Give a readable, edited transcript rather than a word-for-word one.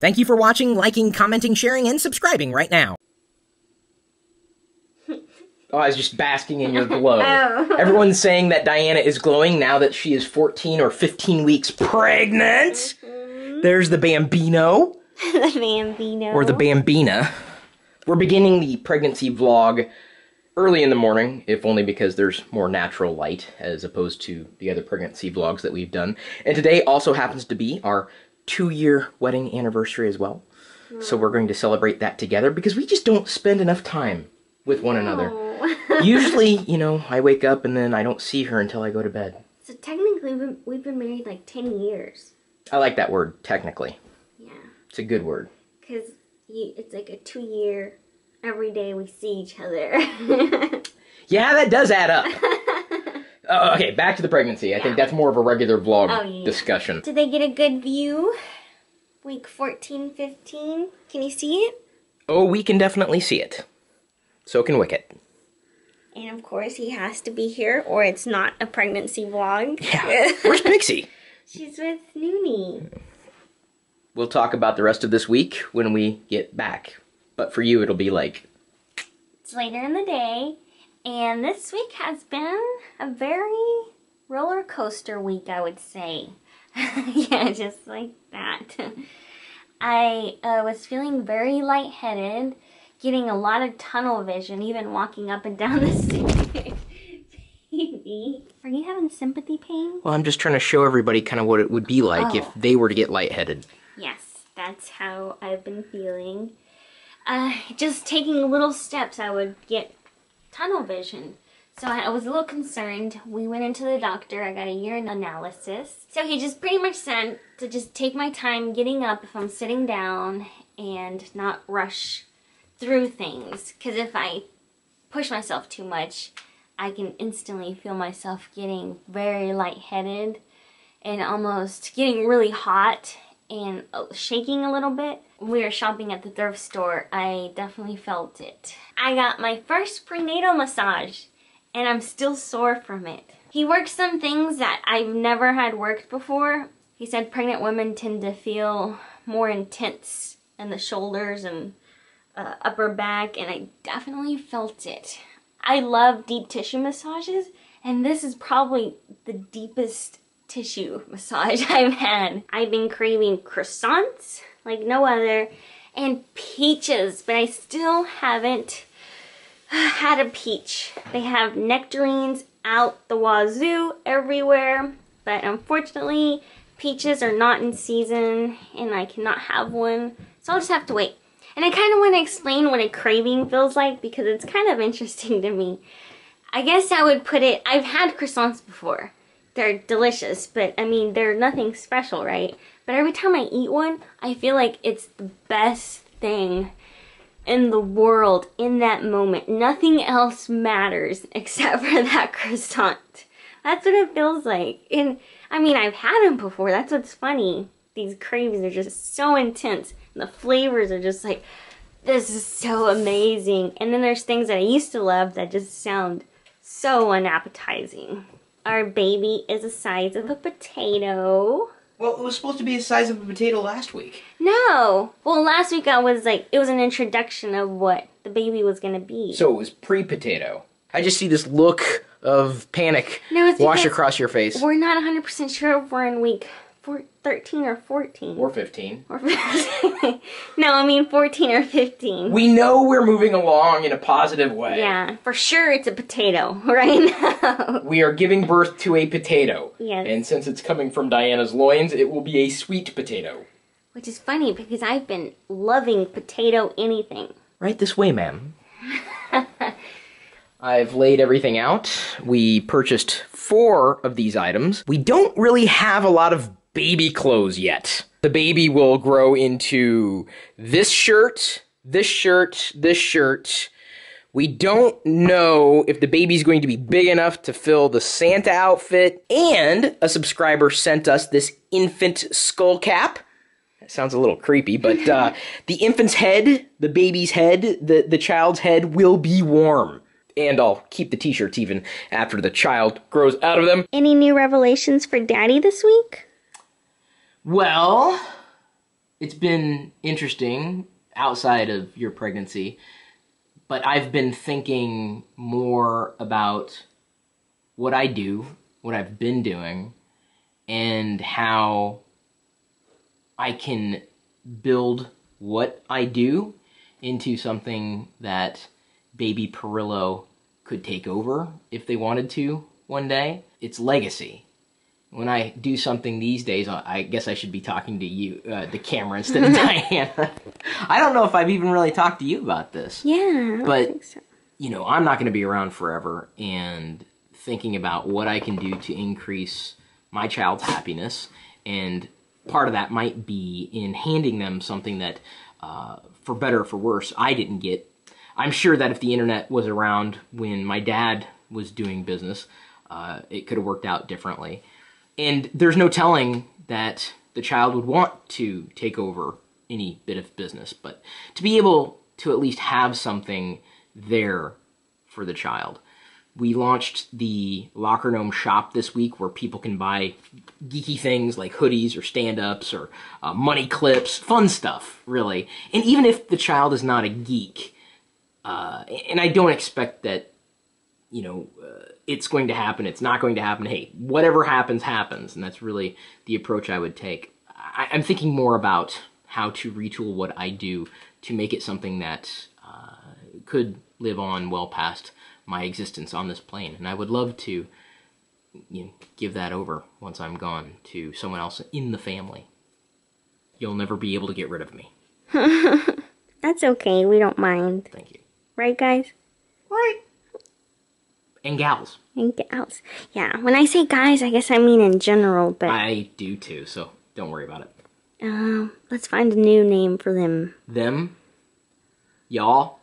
Thank you for watching, liking, commenting, sharing, and subscribing right now. Oh, I was just basking in your glow. Oh. Everyone's saying that Diana is glowing now that she is 14 or 15 weeks pregnant. There's the Bambino. The Bambino. Or the Bambina. We're beginning the pregnancy vlog early in the morning, if only because there's more natural light as opposed to the other pregnancy vlogs that we've done. And today also happens to be our 2-year wedding anniversary as well. So we're going to celebrate that together because we just don't spend enough time with one another. Usually, you know, I wake up and then I don't see her until I go to bed. So technically, we've been married like 10 years. I like that word, technically. Yeah. It's a good word. Because it's like a 2-year, every day we see each other. Yeah, that does add up. Okay, back to the pregnancy. I think that's more of a regular vlog discussion. Did they get a good view? Week 14, 15? Can you see it? Oh, we can definitely see it. So can Wicket. And of course, he has to be here, or it's not a pregnancy vlog. Yeah. Where's Pixie? She's with Noonie. We'll talk about the rest of this week when we get back. But for you, it'll be like... It's later in the day, and this week has been a very roller coaster week, I would say. Yeah, just like that. I was feeling very lightheaded, getting a lot of tunnel vision, even walking up and down the stairs. Baby, are you having sympathy pain? Well, I'm just trying to show everybody kind of what it would be like if they were to get lightheaded. Yes, that's how I've been feeling. Just taking little steps, I would get tunnel vision. So I was a little concerned. We went into the doctor. I got a urine analysis. So he just pretty much said to just take my time getting up if I'm sitting down and not rush through things. Because if I push myself too much, I can instantly feel myself getting very lightheaded and almost getting really hot and shaking a little bit. When we were shopping at the thrift store, I definitely felt it. I got my first prenatal massage and I'm still sore from it. He worked some things that I've never had worked before. He said pregnant women tend to feel more intense in the shoulders and upper back, and I definitely felt it. I love deep tissue massages, and this is probably the deepest tissue massage I've had. I've been craving croissants like no other, and peaches, but I still haven't had a peach. They have nectarines out the wazoo everywhere, but unfortunately peaches are not in season and I cannot have one, so I'll just have to wait. And I kind of want to explain what a craving feels like because it's kind of interesting to me. I guess I would put it, I've had croissants before. They're delicious, but I mean, they're nothing special, right? But every time I eat one, I feel like it's the best thing in the world in that moment. Nothing else matters except for that croissant. That's what it feels like. And I mean, I've had them before. That's what's funny. These cravings are just so intense. And the flavors are just like, this is so amazing. And then there's things that I used to love that just sound so unappetizing. Our baby is the size of a potato. Well, it was supposed to be the size of a potato last week. No. Well, last week I was like, it was an introduction of what the baby was going to be. So it was pre-potato. I just see this look of panic wash across your face. We're not 100% sure if we're in week 13 or 14. Or 15. Or 15. No, I mean 14 or 15. We know we're moving along in a positive way. Yeah, for sure it's a potato right now. We are giving birth to a potato. Yes. And since it's coming from Diana's loins, it will be a sweet potato. Which is funny because I've been loving potato anything. Right this way, ma'am. I've laid everything out. We purchased 4 of these items. We don't really have a lot of baby clothes yet. The baby will grow into this shirt, this shirt, this shirt. We don't know if the baby's going to be big enough to fill the Santa outfit, and a subscriber sent us this infant skull cap. That sounds a little creepy, but the infant's head, the baby's head, the child's head will be warm. And I'll keep the t-shirts even after the child grows out of them. Any new revelations for Daddy this week? Well, it's been interesting outside of your pregnancy, but I've been thinking more about what I do, what I've been doing, and how I can build what I do into something that baby Pirillo could take over if they wanted to one day. It's legacy. When I do something these days, I guess I should be talking to you, the camera, instead of Diana. I don't know if I've even really talked to you about this. Yeah, I don't think so. You know, I'm not going to be around forever, and thinking about what I can do to increase my child's happiness, and part of that might be in handing them something that, for better or for worse, I didn't get. I'm sure that if the internet was around when my dad was doing business, it could have worked out differently. And there's no telling that the child would want to take over any bit of business, but to be able to at least have something there for the child. We launched the Locker Gnome shop this week where people can buy geeky things like hoodies or stand-ups or money clips, fun stuff, really. And even if the child is not a geek, and I don't expect that, you know, it's going to happen, it's not going to happen, hey, whatever happens, happens, and that's really the approach I would take. I'm thinking more about how to retool what I do to make it something that could live on well past my existence on this plane, and I would love to, you know, give that over once I'm gone to someone else in the family. You'll never be able to get rid of me. That's okay, we don't mind. Thank you. Right, guys? Right. And gals. And gals. Yeah, when I say guys, I guess I mean in general, but... I do too, so don't worry about it. Let's find a new name for them. Them? Y'all?